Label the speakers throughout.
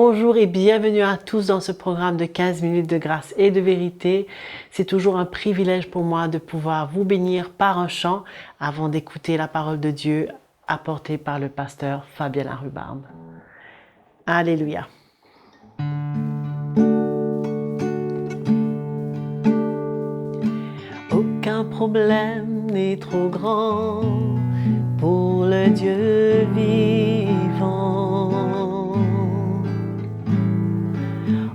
Speaker 1: Bonjour et bienvenue à tous dans ce programme de 15 minutes de grâce et de vérité. C'est toujours un privilège pour moi de pouvoir vous bénir par un chant avant d'écouter la parole de Dieu apportée par le pasteur Fabien Larubarbe. Alléluia. Aucun problème n'est trop grand pour le Dieu vivant.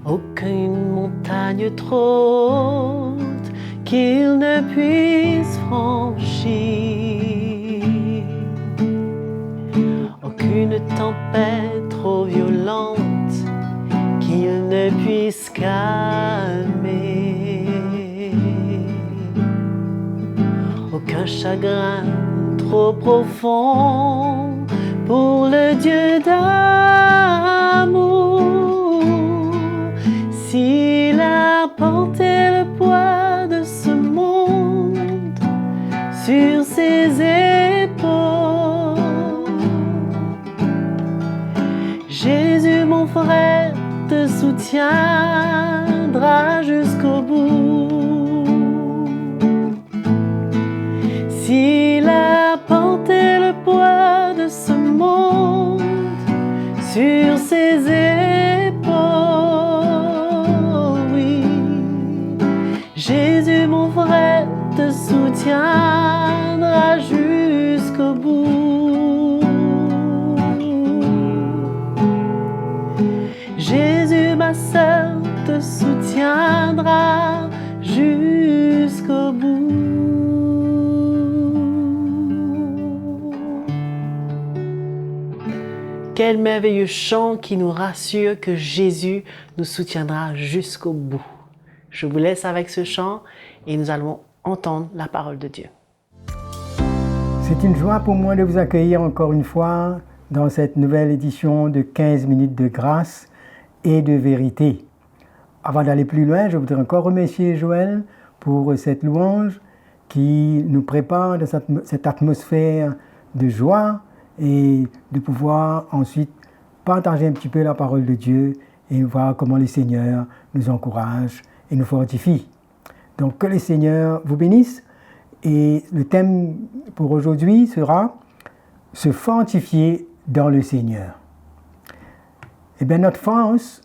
Speaker 1: Aucune montagne trop haute qu'il ne puisse franchir. Aucune tempête trop violente qu'il ne puisse calmer. Aucun chagrin trop profond pour le Dieu d'amour. S'il a porté le poids de ce monde sur ses épaules, Jésus mon frère te soutiendra jusqu'au bout. S'il a porté le poids de ce monde sur ses épaules, oui, Jésus mon frère te soutiendra jusqu'au bout. Jésus ma sœur te soutiendra jusqu'au bout. Quel merveilleux chant qui nous rassure que Jésus nous soutiendra jusqu'au bout. Je vous laisse avec ce chant et nous allons entendre la parole de Dieu.
Speaker 2: C'est une joie pour moi de vous accueillir encore une fois dans cette nouvelle édition de 15 minutes de grâce et de vérité. Avant d'aller plus loin, je voudrais encore remercier Joël pour cette louange qui nous prépare dans cette atmosphère de joie et de pouvoir ensuite partager un petit peu la parole de Dieu et voir comment le Seigneur nous encourage et nous fortifie. Donc que le Seigneur vous bénisse et le thème pour aujourd'hui sera « Se fortifier dans le Seigneur ». Eh bien notre force,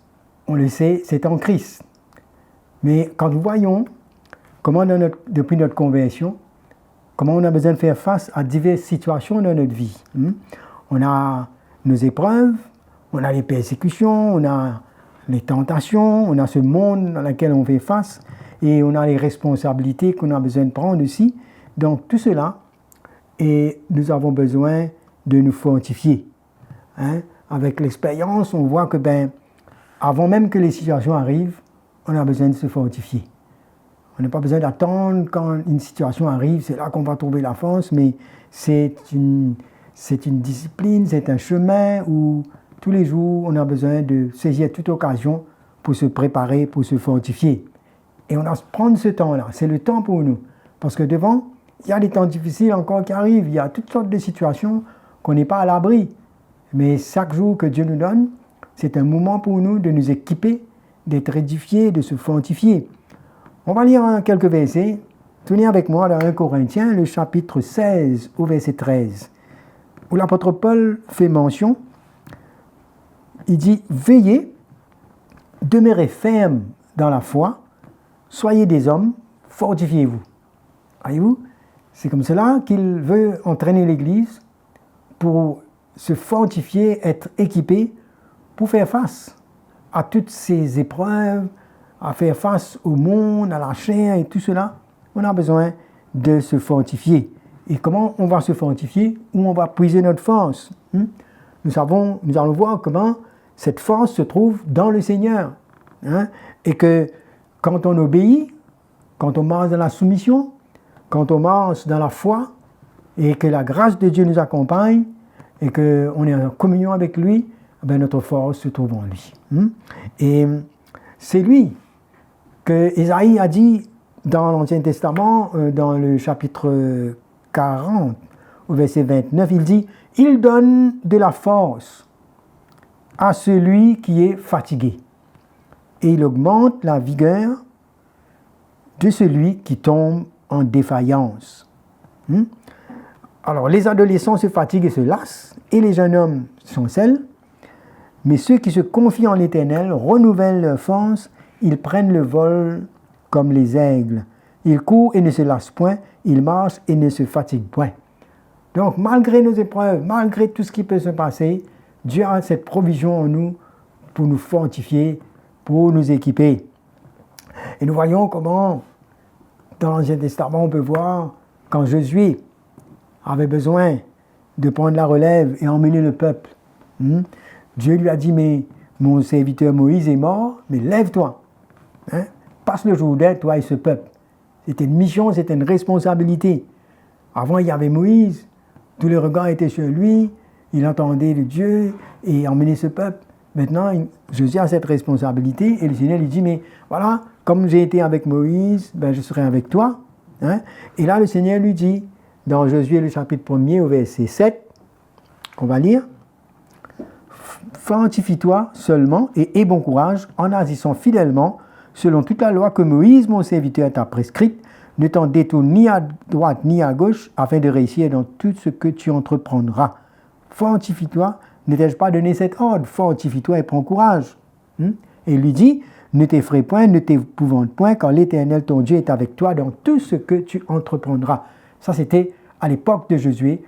Speaker 2: on le sait, c'est en Christ. Mais quand nous voyons comment depuis notre conversion, comment on a besoin de faire face à diverses situations dans notre vie. On a nos épreuves, on a les persécutions, on a les tentations, on a ce monde dans lequel on fait face et on a les responsabilités qu'on a besoin de prendre aussi. Donc tout cela, et nous avons besoin de nous fortifier. Avec l'expérience, on voit que avant même que les situations arrivent, on a besoin de se fortifier. On n'a pas besoin d'attendre quand une situation arrive, c'est là qu'on va trouver la force, mais c'est une discipline, c'est un chemin où tous les jours, on a besoin de saisir toute occasion pour se préparer, pour se fortifier. Et on doit prendre ce temps-là, c'est le temps pour nous. Parce que devant, il y a des temps difficiles encore qui arrivent, il y a toutes sortes de situations qu'on n'est pas à l'abri. Mais chaque jour que Dieu nous donne, c'est un moment pour nous de nous équiper, d'être édifiés, de se fortifier. On va lire quelques versets. Tenez avec moi dans 1 Corinthiens, le chapitre 16 au verset 13, où l'apôtre Paul fait mention. Il dit « Veillez, demeurez fermes dans la foi, soyez des hommes, fortifiez-vous. » Voyez-vous, c'est comme cela qu'il veut entraîner l'Église pour se fortifier, être équipé pour faire face à toutes ces épreuves, à faire face au monde, à la chair et tout cela. On a besoin de se fortifier. Et comment on va se fortifier? Où on va puiser notre force? Nous allons voir comment cette force se trouve dans le Seigneur. Et que quand on obéit, quand on marche dans la soumission, quand on marche dans la foi, et que la grâce de Dieu nous accompagne, et qu'on est en communion avec lui, notre force se trouve en lui. Et c'est lui que Ésaïe a dit dans l'Ancien Testament, dans le chapitre 40, au verset 29, il dit « Il donne de la force à celui qui est fatigué. Et il augmente la vigueur de celui qui tombe en défaillance. Alors, les adolescents se fatiguent et se lassent, et les jeunes hommes chancellent, mais ceux qui se confient en l'Éternel renouvellent leur force, ils prennent le vol comme les aigles. Ils courent et ne se lassent point, ils marchent et ne se fatiguent point. Donc, malgré nos épreuves, malgré tout ce qui peut se passer, Dieu a cette provision en nous pour nous fortifier, pour nous équiper. Et nous voyons comment, dans l'Ancien Testament, on peut voir quand Josué avait besoin de prendre la relève et emmener le peuple. Dieu lui a dit, mais mon serviteur Moïse est mort, mais lève-toi. Passe le Jourdain, toi et ce peuple. C'était une mission, c'était une responsabilité. Avant, il y avait Moïse, tous les regards étaient sur lui, il entendait le Dieu et emmenait ce peuple. Maintenant, Josué a cette responsabilité et le Seigneur lui dit, mais voilà, comme j'ai été avec Moïse, ben, je serai avec toi. Et là, le Seigneur lui dit, dans Josué, le chapitre 1er, au verset 7, qu'on va lire, « Fortifie-toi seulement et aie bon courage en agissant fidèlement selon toute la loi que Moïse, mon serviteur, t'a prescrite, ne t'en détourne ni à droite ni à gauche, afin de réussir dans tout ce que tu entreprendras. Fortifie-toi, ne t'ai-je pas donné cet ordre? Fortifie-toi et prends courage. » Et il lui dit, « Ne t'effraie point, ne t'épouvante point, car l'Éternel ton Dieu est avec toi dans tout ce que tu entreprendras. » Ça, c'était à l'époque de Josué,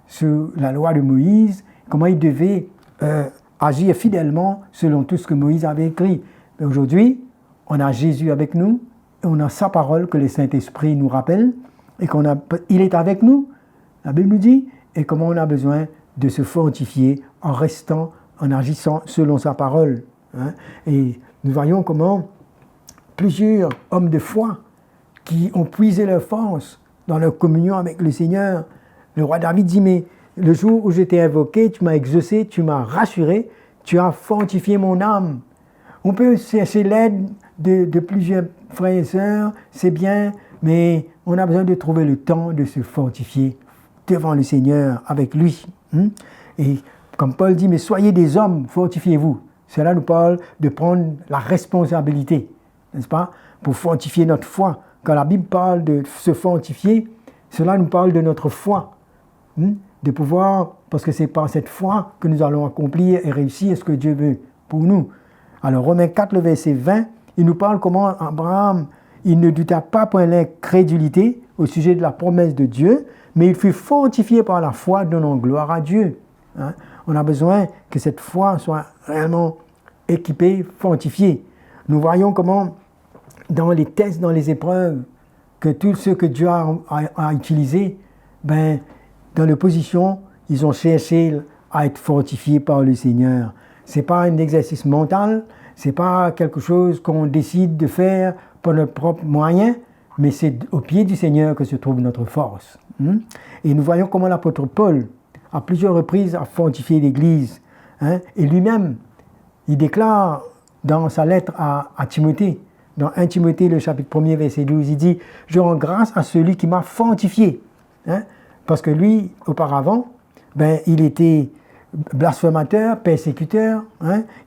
Speaker 2: sous la loi de Moïse, comment il devait agir fidèlement selon tout ce que Moïse avait écrit. Mais aujourd'hui, on a Jésus avec nous, et on a sa parole que le Saint-Esprit nous rappelle, et il est avec nous, la Bible nous dit, et comment on a besoin de se fortifier en restant, en agissant selon sa parole. Et nous voyons comment plusieurs hommes de foi qui ont puisé leur force dans leur communion avec le Seigneur. Le roi David dit, mais le jour où je t'ai invoqué, tu m'as exaucé, tu m'as rassuré, tu as fortifié mon âme. On peut chercher l'aide de plusieurs frères et sœurs, c'est bien, mais on a besoin de trouver le temps de se fortifier devant le Seigneur, avec lui. Et comme Paul dit, mais soyez des hommes, fortifiez-vous. Cela nous parle de prendre la responsabilité, n'est-ce pas, pour fortifier notre foi. Quand la Bible parle de se fortifier, cela nous parle de notre foi. De pouvoir, parce que c'est par cette foi que nous allons accomplir et réussir ce que Dieu veut pour nous. Alors Romains 4, le verset 20, il nous parle comment Abraham, il ne douta pas pour l'incrédulité au sujet de la promesse de Dieu, mais il fut fortifié par la foi, donnant gloire à Dieu. On a besoin que cette foi soit réellement équipée, fortifiée. Nous voyons comment dans les tests, dans les épreuves, que tous ceux que Dieu a utilisés, dans l'opposition, ils ont cherché à être fortifiés par le Seigneur. Ce n'est pas un exercice mental, ce n'est pas quelque chose qu'on décide de faire par notre propre moyen, mais c'est au pied du Seigneur que se trouve notre force. Et nous voyons comment l'apôtre Paul, à plusieurs reprises, a fortifié l'Église. Et lui-même, il déclare dans sa lettre à Timothée, dans 1 Timothée, le chapitre 1er, verset 12, il dit « Je rends grâce à celui qui m'a fortifié. » Parce que lui, auparavant, il était blasphémateur, persécuteur,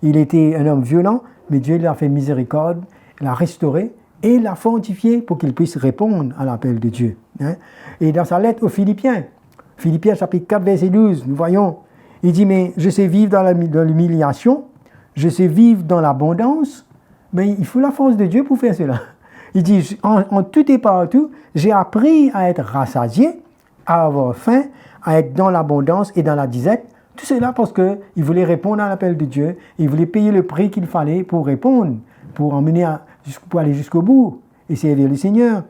Speaker 2: il était un homme violent, mais Dieu lui a fait miséricorde, l'a restauré et l'a fortifié pour qu'il puisse répondre à l'appel de Dieu. Et dans sa lettre aux Philippiens, Philippiens chapitre 4, verset 12, nous voyons, il dit « Mais je sais vivre dans l'humiliation, je sais vivre dans l'abondance. » Mais il faut la force de Dieu pour faire cela. Il dit, en tout et partout, j'ai appris à être rassasié, à avoir faim, à être dans l'abondance et dans la disette. Tout cela parce qu'il voulait répondre à l'appel de Dieu. Il voulait payer le prix qu'il fallait pour répondre, pour aller jusqu'au bout et servir le Seigneur.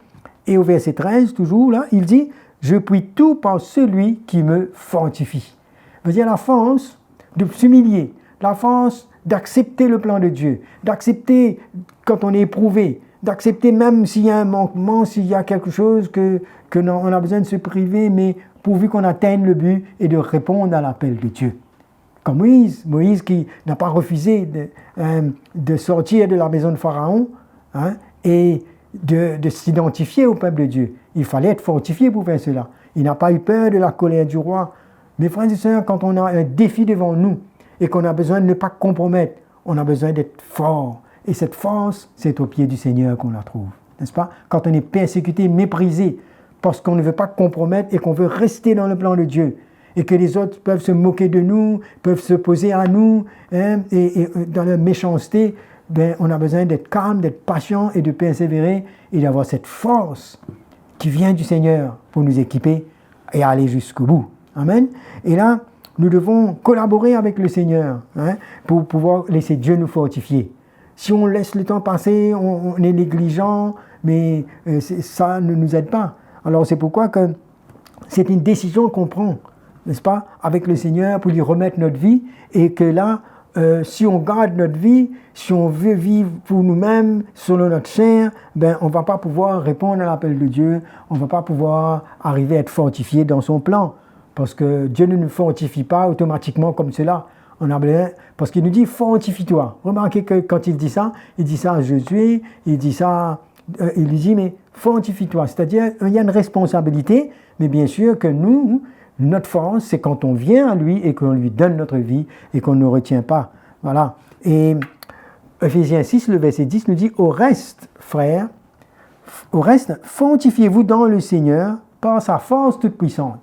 Speaker 2: Et au verset 13, toujours là, il dit, je puis tout par celui qui me fortifie. Ça veut dire la force de s'humilier, la force d'accepter le plan de Dieu, d'accepter quand on est éprouvé, d'accepter même s'il y a un manquement, s'il y a quelque chose que on a besoin de se priver, mais pourvu qu'on atteigne le but et de répondre à l'appel de Dieu. Comme Moïse qui n'a pas refusé de sortir de la maison de Pharaon et de s'identifier au peuple de Dieu. Il fallait être fortifié pour faire cela. Il n'a pas eu peur de la colère du roi. Mes frères et sœurs, quand on a un défi devant nous, et qu'on a besoin de ne pas compromettre. On a besoin d'être fort. Et cette force, c'est au pied du Seigneur qu'on la trouve. N'est-ce pas? Quand on est persécuté, méprisé, parce qu'on ne veut pas compromettre et qu'on veut rester dans le plan de Dieu. Et que les autres peuvent se moquer de nous, peuvent s'opposer à nous, hein, et dans la méchanceté, ben, on a besoin d'être calme, d'être patient et de persévérer et d'avoir cette force qui vient du Seigneur pour nous équiper et aller jusqu'au bout. Amen. Et là, nous devons collaborer avec le Seigneur, hein, pour pouvoir laisser Dieu nous fortifier. Si on laisse le temps passer, on est négligent, mais ça ne nous aide pas. Alors c'est pourquoi que c'est une décision qu'on prend, n'est-ce pas, avec le Seigneur pour lui remettre notre vie, et que là, si on garde notre vie, si on veut vivre pour nous-mêmes, selon notre chair, ben, on ne va pas pouvoir répondre à l'appel de Dieu, on ne va pas pouvoir arriver à être fortifié dans son plan. Parce que Dieu ne nous fortifie pas automatiquement comme cela. On a besoin, parce qu'il nous dit « fortifie-toi ». Remarquez que quand il dit ça à Josué, il dit ça, il lui dit « mais fortifie-toi ». C'est-à-dire, il y a une responsabilité, mais bien sûr que nous, notre force, c'est quand on vient à lui et qu'on lui donne notre vie et qu'on ne retient pas. Voilà. Et Ephésiens 6, le verset 10 nous dit « Au reste, frères, fortifiez-vous dans le Seigneur par sa force toute puissante. »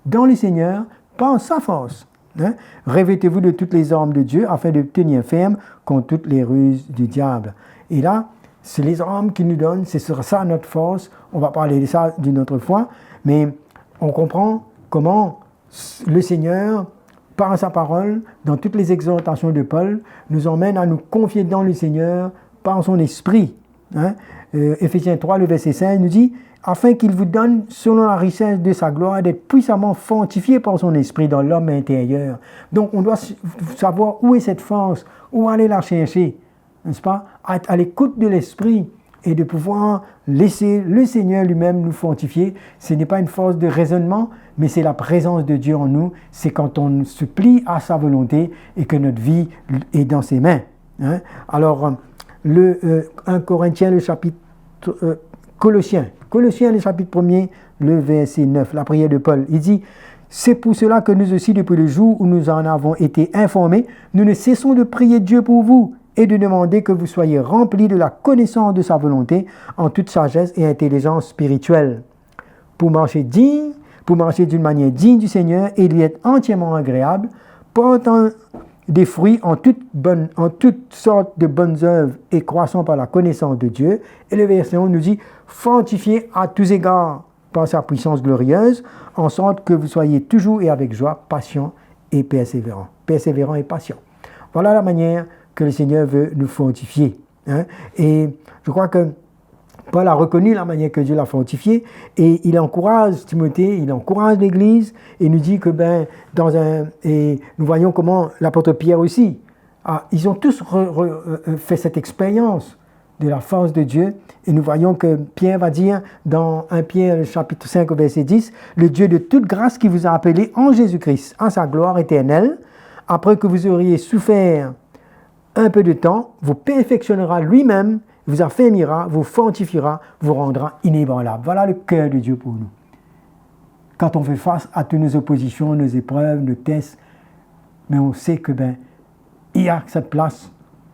Speaker 2: Dans le Seigneur, par sa force. Hein? Revêtez-vous de toutes les armes de Dieu afin de tenir ferme contre toutes les ruses du diable. Et là, c'est les armes qu'il nous donne, c'est sur ça notre force. On va parler de ça d'une autre fois, mais on comprend comment le Seigneur, par sa parole, dans toutes les exhortations de Paul, nous emmène à nous confier dans le Seigneur par son esprit. Hein? Éphésiens 3, le verset 5 nous dit « Afin qu'il vous donne, selon la richesse de sa gloire, d'être puissamment fortifié par son esprit dans l'homme intérieur. » Donc on doit savoir où est cette force, où aller la chercher, n'est-ce pas? À l'écoute de l'esprit et de pouvoir laisser le Seigneur lui-même nous fortifier. Ce n'est pas une force de raisonnement, mais c'est la présence de Dieu en nous. C'est quand on se plie à sa volonté et que notre vie est dans ses mains. Hein? Alors, 1 Corinthiens, le chapitre... Colossiens, le chapitre 1er, le verset 9, la prière de Paul. Il dit « C'est pour cela que nous aussi, depuis le jour où nous en avons été informés, nous ne cessons de prier Dieu pour vous et de demander que vous soyez remplis de la connaissance de sa volonté en toute sagesse et intelligence spirituelle, pour marcher d'une manière digne du Seigneur et lui être entièrement agréable, portant des fruits en toutes sortes de bonnes œuvres et croissant par la connaissance de Dieu. » Et le verset 11 nous dit « Fortifiez à tous égards par sa puissance glorieuse, en sorte que vous soyez toujours et avec joie patient et persévérant. » Persévérant et patient. Voilà la manière que le Seigneur veut nous fortifier. Hein? Et je crois que Paul a reconnu la manière que Dieu l'a fortifié et il encourage Timothée, il encourage l'Église et nous dit que et nous voyons comment l'apôtre Pierre aussi, ils ont tous fait cette expérience de la force de Dieu et nous voyons que Pierre va dire dans 1 Pierre chapitre 5 au verset 10, « Le Dieu de toute grâce qui vous a appelé en Jésus-Christ à sa gloire éternelle, après que vous auriez souffert un peu de temps, vous perfectionnera lui-même, vous affermira, vous fortifiera, vous rendra inébranlable. » Voilà le cœur de Dieu pour nous. Quand on fait face à toutes nos oppositions, nos épreuves, nos tests, mais on sait que il y a cette place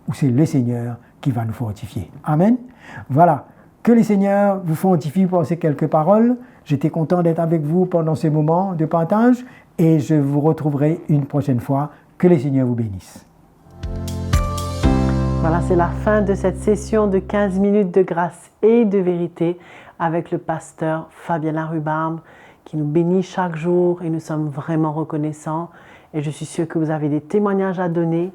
Speaker 2: où c'est le Seigneur qui va nous fortifier. Amen. Voilà. Que le Seigneur vous fortifie pour ces quelques paroles. J'étais content d'être avec vous pendant ces moments de partage et je vous retrouverai une prochaine fois. Que le Seigneur vous bénisse.
Speaker 1: Voilà, c'est la fin de cette session de 15 minutes de grâce et de vérité avec le pasteur Fabien Larrubarbe qui nous bénit chaque jour et nous sommes vraiment reconnaissants. Et je suis sûre que vous avez des témoignages à donner.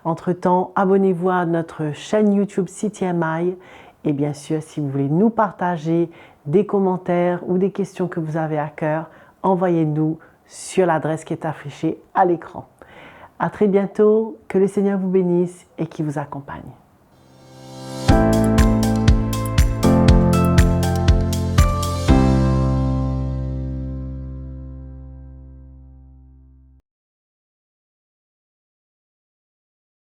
Speaker 1: Entre-temps, abonnez-vous à notre chaîne YouTube CTMI et bien sûr, si vous voulez nous partager des commentaires ou des questions que vous avez à cœur, envoyez-nous sur l'adresse qui est affichée à l'écran. À très bientôt, que le Seigneur vous bénisse et qu'il vous accompagne.